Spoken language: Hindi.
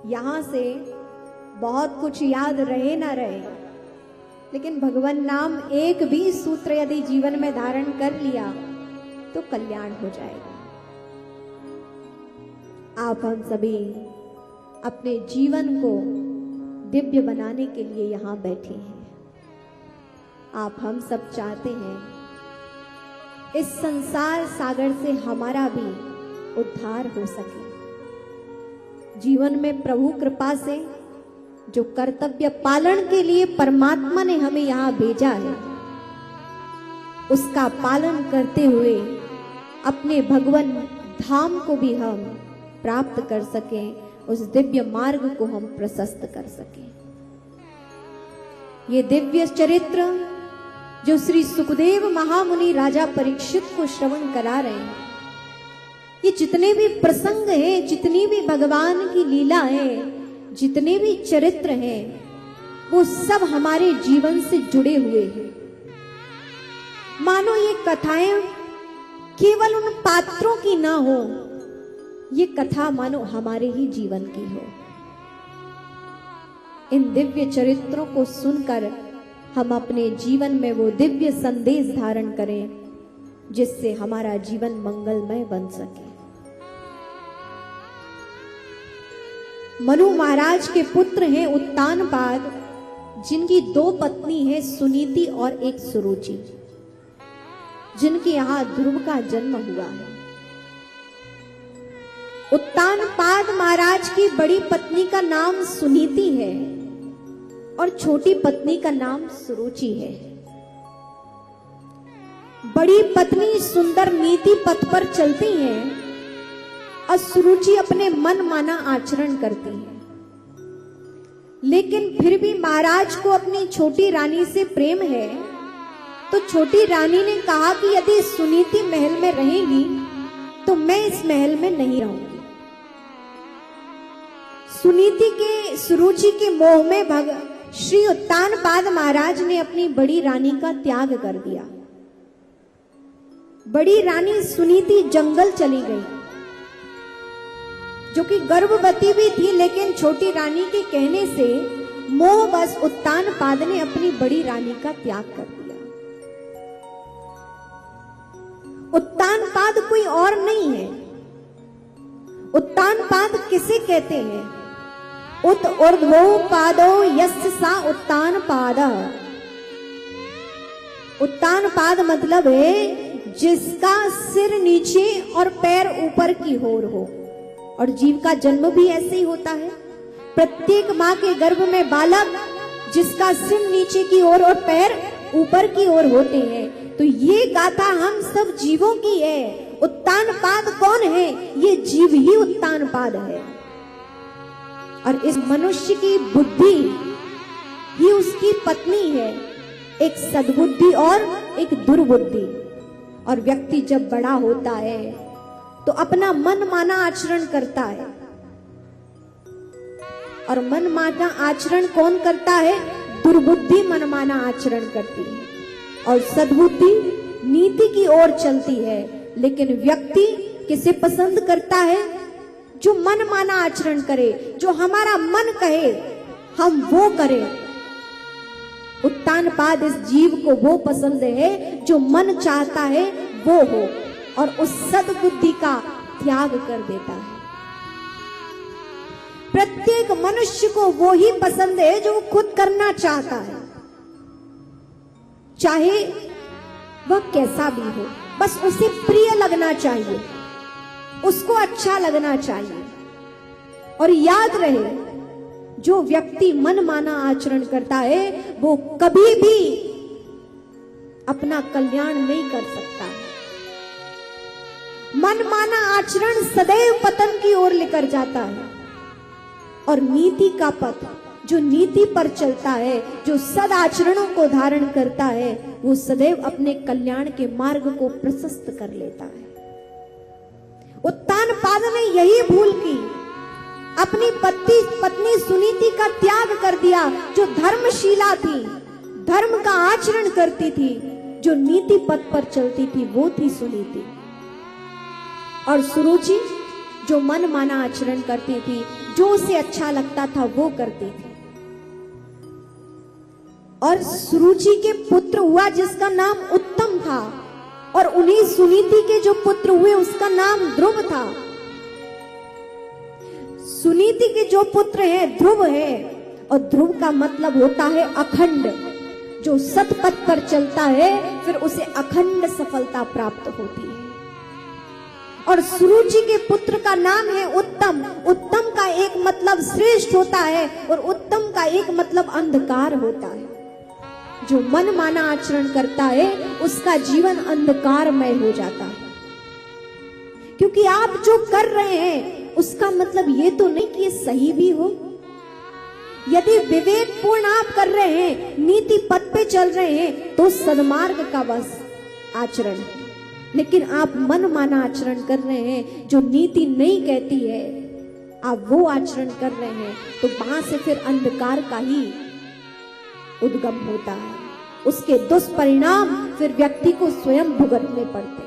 यहां से बहुत कुछ याद रहे ना रहे, लेकिन भगवान नाम एक भी सूत्र यदि जीवन में धारण कर लिया तो कल्याण हो जाएगा। आप हम सभी अपने जीवन को दिव्य बनाने के लिए यहां बैठे हैं। आप हम सब चाहते हैं इस संसार सागर से हमारा भी उद्धार हो सके। जीवन में प्रभु कृपा से जो कर्तव्य पालन के लिए परमात्मा ने हमें यहां भेजा है, उसका पालन करते हुए अपने भगवान धाम को भी हम प्राप्त कर सकें, उस दिव्य मार्ग को हम प्रशस्त कर सकें। ये दिव्य चरित्र जो श्री सुखदेव महामुनि राजा परीक्षित को श्रवण करा रहे हैं, ये जितने भी प्रसंग हैं, जितनी भी भगवान की लीला है, जितने भी चरित्र हैं, वो सब हमारे जीवन से जुड़े हुए हैं। मानो ये कथाएं केवल उन पात्रों की ना हो, ये कथा मानो हमारे ही जीवन की हो। इन दिव्य चरित्रों को सुनकर हम अपने जीवन में वो दिव्य संदेश धारण करें, जिससे हमारा जीवन मंगलमय बन सके। मनु महाराज के पुत्र हैं उत्तानपाद, जिनकी 2 पत्नी है, सुनीति और एक सुरुचि, जिनके यहां ध्रुव का जन्म हुआ है। उत्तानपाद महाराज की बड़ी पत्नी का नाम सुनीति है और छोटी पत्नी का नाम सुरुचि है। बड़ी पत्नी सुंदर नीति पथ पर चलती हैं और सुरुचि अपने मन माना आचरण करती है। लेकिन फिर भी महाराज को अपनी छोटी रानी से प्रेम है, तो छोटी रानी ने कहा कि यदि सुनीति महल में रहेगी तो मैं इस महल में नहीं रहूंगी। सुनीति के सुरुचि के मोह में श्री उत्तानपाद महाराज ने अपनी बड़ी रानी का त्याग कर दिया। बड़ी रानी सुनीति जंगल चली गई, जो कि गर्भवती भी थी, लेकिन छोटी रानी के कहने से मोहवश उत्तानपाद ने अपनी बड़ी रानी का त्याग कर दिया। उत्तानपाद कोई और नहीं है। उत्तानपाद किसे कहते हैं? उत ऊर्ध्वो पादो यस्य सा उत्तानपादः। उत्तानपाद मतलब है जिसका सिर नीचे और पैर ऊपर की ओर हो। और जीव का जन्म भी ऐसे ही होता है। प्रत्येक माँ के गर्भ में बालक जिसका सिर नीचे की ओर और पैर ऊपर की ओर होते हैं। तो ये गाथा हम सब जीवों की है। उत्तानपाद कौन है? ये जीव ही उत्तानपाद है। और इस मनुष्य की बुद्धि ही उसकी पत्नी है, एक सद्बुद्धि और एक दुर्बुद्धि। और व्यक्ति जब बड़ा होता है तो अपना मन माना आचरण करता है। और मन माना आचरण कौन करता है? दुर्बुद्धि मन माना आचरण करती है और सद्बुद्धि नीति की ओर चलती है। लेकिन व्यक्ति किसे पसंद करता है? जो मन माना आचरण करे, जो हमारा मन कहे हम वो करें। उत्तानपाद इस जीव को वो पसंद है जो मन चाहता है वो हो, और उस सद्बुद्धि का त्याग कर देता है। प्रत्येक मनुष्य को वो ही पसंद है जो खुद करना चाहता है, चाहे वह कैसा भी हो। बस उसे प्रिय लगना चाहिए, उसको अच्छा लगना चाहिए। और याद रहे, जो व्यक्ति मन माना आचरण करता है वो कभी भी अपना कल्याण नहीं कर सकता। मन माना आचरण सदैव पतन की ओर लेकर जाता है। और नीति का पथ, जो नीति पर चलता है, जो सद आचरणों को धारण करता है, वो सदैव अपने कल्याण के मार्ग को प्रशस्त कर लेता है। उत्तानपाद ने यही भूल की, अपनी पत्नी सुनीति का त्याग कर दिया, जो धर्मशीला थी, धर्म का आचरण करती थी, जो नीति पथ पर चलती थी, वो थी सुनीति। और सुरुचि जो मन माना आचरण करती थी, जो उसे अच्छा लगता था वो करती थी। और सुरुचि के पुत्र हुआ जिसका नाम उत्तम था, और उन्हीं सुनीति के जो पुत्र हुए उसका नाम ध्रुव था। सुनीति के जो पुत्र है ध्रुव है, और ध्रुव का मतलब होता है अखंड। जो सतपथ पर चलता है फिर उसे अखंड सफलता प्राप्त होती है। और सुरुचि के पुत्र का नाम है उत्तम। उत्तम का एक मतलब श्रेष्ठ होता है, और उत्तम का एक मतलब अंधकार होता है। जो मन माना आचरण करता है उसका जीवन अंधकारमय हो जाता है, क्योंकि आप जो कर रहे हैं उसका मतलब ये तो नहीं कि ये सही भी हो। यदि विवेकपूर्ण आप कर रहे हैं, नीति पथ पे चल रहे हैं, तो सन्मार्ग का बस आचरण है। लेकिन आप मन माना आचरण कर रहे हैं, जो नीति नहीं कहती है, आप वो आचरण कर रहे हैं, तो वहां से फिर अंधकार का ही उद्गम होता है। उसके दुष्परिणाम फिर व्यक्ति को स्वयं भुगतने पड़ते हैं।